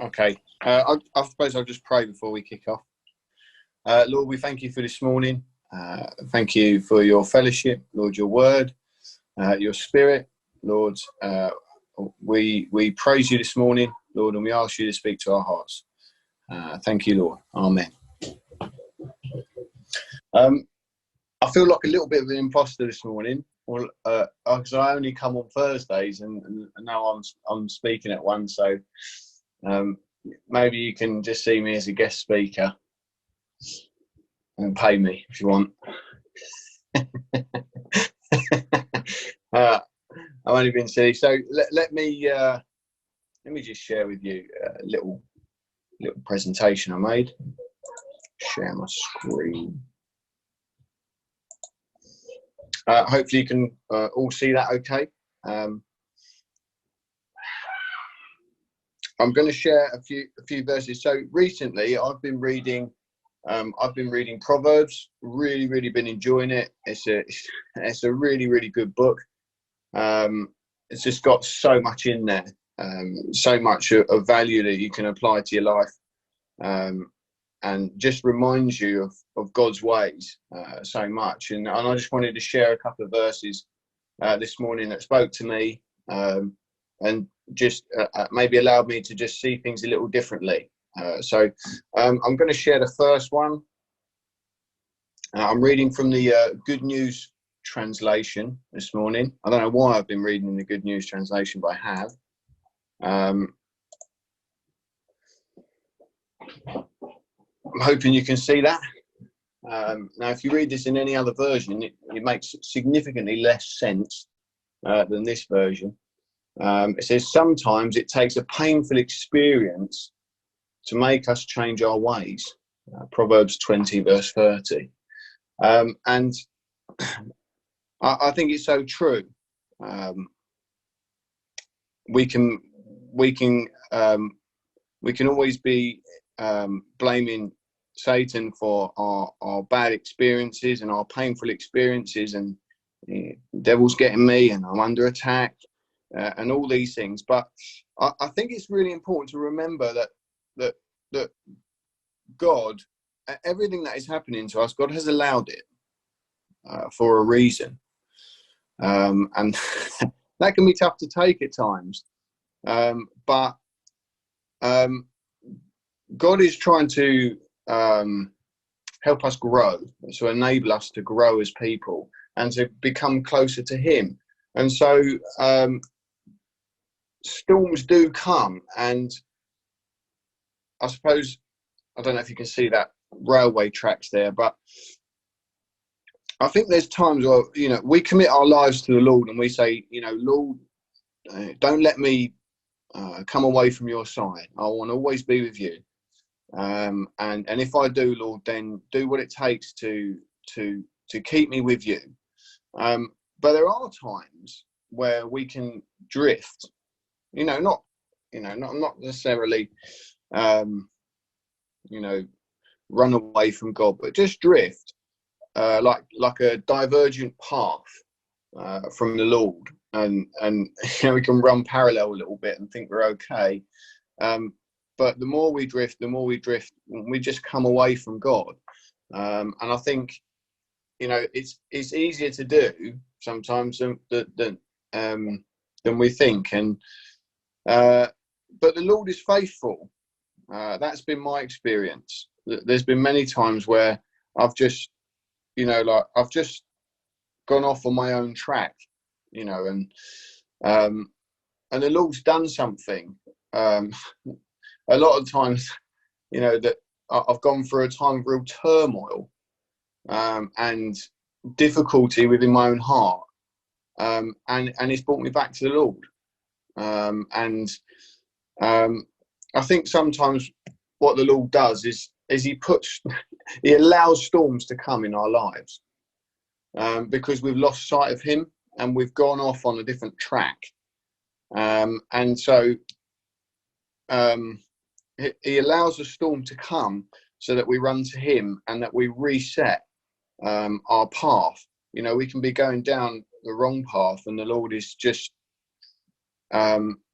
Okay. I suppose I'll just pray before we kick off. Lord, we thank you for this morning. Thank you for your fellowship, Lord, your word, your spirit, Lord. We praise you this morning, Lord, and we ask you to speak to our hearts. Thank you, Lord. Amen. I feel like a little bit of an imposter this morning, because I only come on Thursdays, and now I'm speaking at one. So maybe you can just see me as a guest speaker and pay me if you want. I've only been silly. So let me just share with you a little presentation I made. Share my screen. Hopefully you can all see that okay. I'm going to share a few verses. So recently I've been reading Proverbs. Really been enjoying it. It's a really good book. It's just got so much in there, so much of value that you can apply to your life, and just reminds you of God's ways so much. And I just wanted to share a couple of verses this morning that spoke to me, and just maybe allowed me to just see things a little differently. So I'm going to share the first one. I'm reading from the Good News translation this morning. I don't know why I've been reading in the Good News translation, but I have. I'm hoping you can see that. Now, if you read this in any other version, it makes significantly less sense than this version. It says, sometimes it takes a painful experience to make us change our ways. Proverbs 20, verse 30. And I think it's so true. We can always be blaming Satan for our bad experiences and our painful experiences, and the devil's getting me and I'm under attack, and all these things. But I think it's really important to remember that God, everything that is happening to us, God has allowed it for a reason, and that can be tough to take at times. But God is trying to help us grow, to enable us to grow as people and to become closer to Him. And so storms do come, and I suppose, I don't know if you can see that railway tracks there, but I think there's times where, we commit our lives to the Lord and we say, Lord, don't let me come away from your side. I want to always be with you. And if I do, Lord, then do what it takes to keep me with you. But there are times where we can drift, not necessarily, run away from God, but just drift, like a divergent path from the Lord, and we can run parallel a little bit and think we're okay. But the more we drift, we just come away from God. And I think, it's easier to do sometimes than we think. And but the Lord is faithful. That's been my experience. There's been many times where I've just, I've just gone off on my own track, and the Lord's done something. A lot of times, that I've gone through a time of real turmoil and difficulty within my own heart, and it's brought me back to the Lord. And I think sometimes what the Lord does is he allows storms to come in our lives, because we've lost sight of Him and we've gone off on a different track. And so He allows a storm to come so that we run to Him and that we reset our path. We can be going down the wrong path, and the Lord is just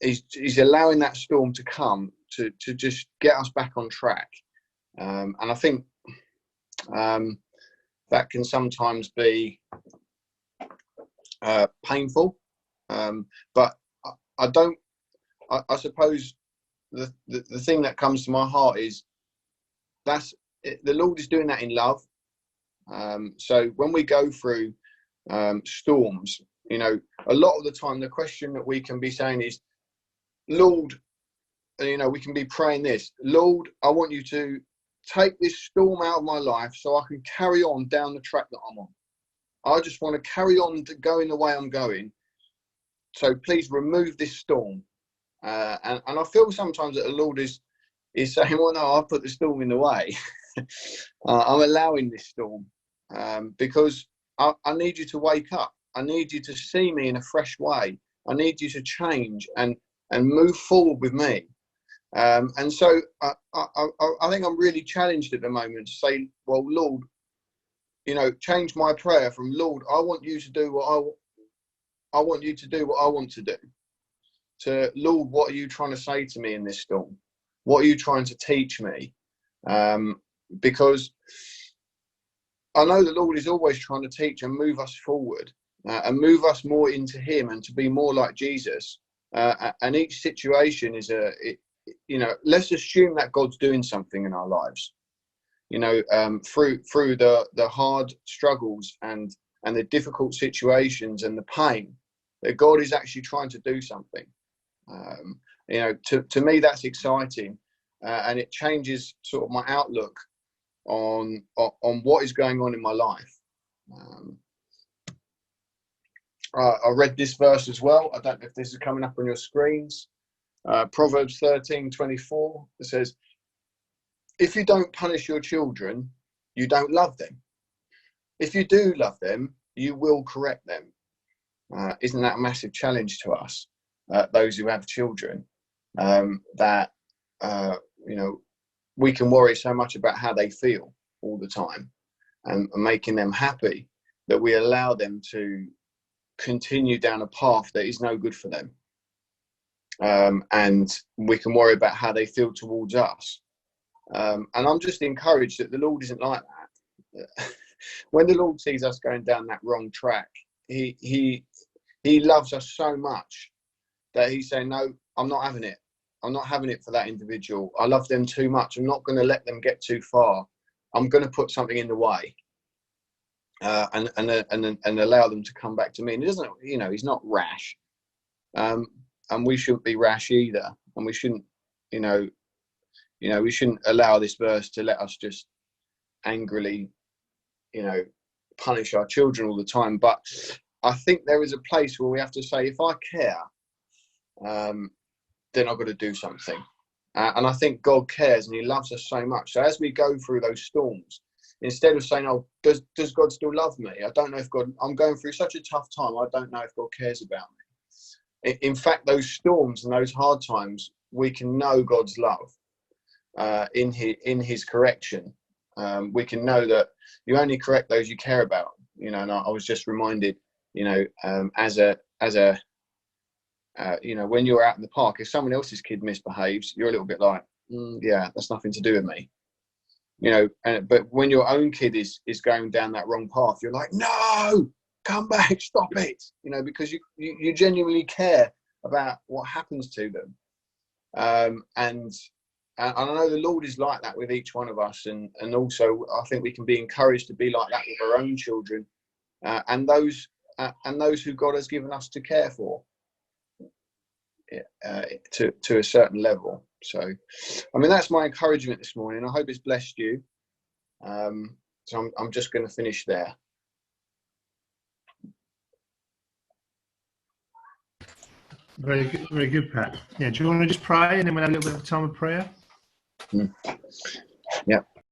He's allowing that storm to come to just get us back on track. And I think that can sometimes be painful. But I suppose the thing that comes to my heart is the Lord is doing that in love. So when we go through storms, a lot of the time the question that we can be saying is, Lord, we can be praying this, Lord, I want you to take this storm out of my life so I can carry on down the track that I'm on. I just want to carry on going the way I'm going. So please remove this storm. And I feel sometimes that the Lord is saying, well, no, I'll put the storm in the way. I'm allowing this storm because I need you to wake up. I need you to see me in a fresh way. I need you to change and move forward with me. And so I think I'm really challenged at the moment to say, well, Lord, change my prayer from, Lord, I want you to do what I want you to do what I want to do, to, Lord, what are you trying to say to me in this storm? What are you trying to teach me? Because I know the Lord is always trying to teach and move us forward and move us more into Him and to be more like Jesus. And each situation is let's assume that God's doing something in our lives. Through the hard struggles and the difficult situations and the pain, that God is actually trying to do something. To me, that's exciting, and it changes sort of my outlook on what is going on in my life. I read this verse as well. I don't know if this is coming up on your screens. Proverbs 13:24. It says, if you don't punish your children, you don't love them. If you do love them, you will correct them. Isn't that a massive challenge to us, those who have children, that we can worry so much about how they feel all the time and making them happy, that we allow them to continue down a path that is no good for them. And we can worry about how they feel towards us. And I'm just encouraged that the Lord isn't like that. When the Lord sees us going down that wrong track, he loves us so much that he's saying, no, I'm not having it. I'm not having it for that individual. I love them too much. I'm not going to let them get too far. I'm going to put something in the way and allow them to come back to me. And it doesn't, he's not rash. And we shouldn't be rash either. And we shouldn't, we shouldn't allow this verse to let us just angrily, punish our children all the time. But I think there is a place where we have to say, if I care, then I've got to do something. And I think God cares and he loves us so much. So as we go through those storms, instead of saying, oh, does God still love me? I don't know if I'm going through such a tough time. I don't know if God cares about me. In fact, those storms and those hard times, we can know God's love in his correction. We can know that you only correct those you care about. And I was just reminded, as a when you're out in the park, if someone else's kid misbehaves, you're a little bit like, yeah, that's nothing to do with me. But when your own kid is going down that wrong path, you're like, no, come back, stop it. Because you genuinely care about what happens to them. And I know the Lord is like that with each one of us. And also I think we can be encouraged to be like that with our own children and those who God has given us to care for. To a certain level. So that's my encouragement this morning. I hope it's blessed you. So I'm just going to finish there. Very good, Pat. Yeah, do you want to just pray and then we'll have a little bit of time of prayer? Yeah.